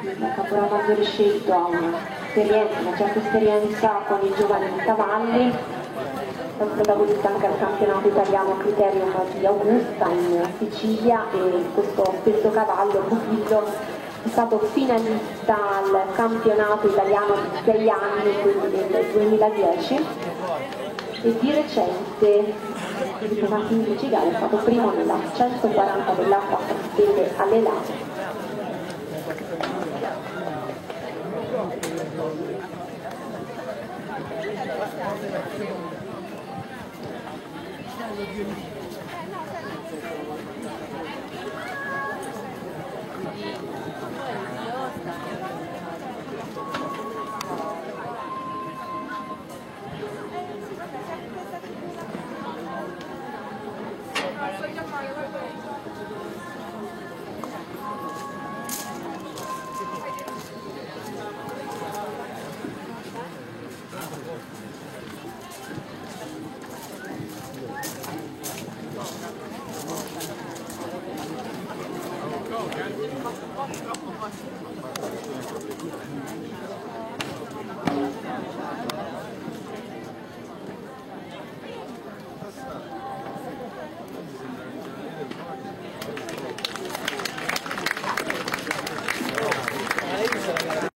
il capolavaggiore scelto ha una certa esperienza con i giovani cavalli, è un protagonista anche al campionato italiano Criterium di Augusta in Sicilia, e questo cavallo, Pupillo, è stato finalista al campionato italiano di 6 anni, quindi nel 2010, e di recente, ripetuti in 10 gare, è stato primo nella 140 dell'H Stelle alle Lane.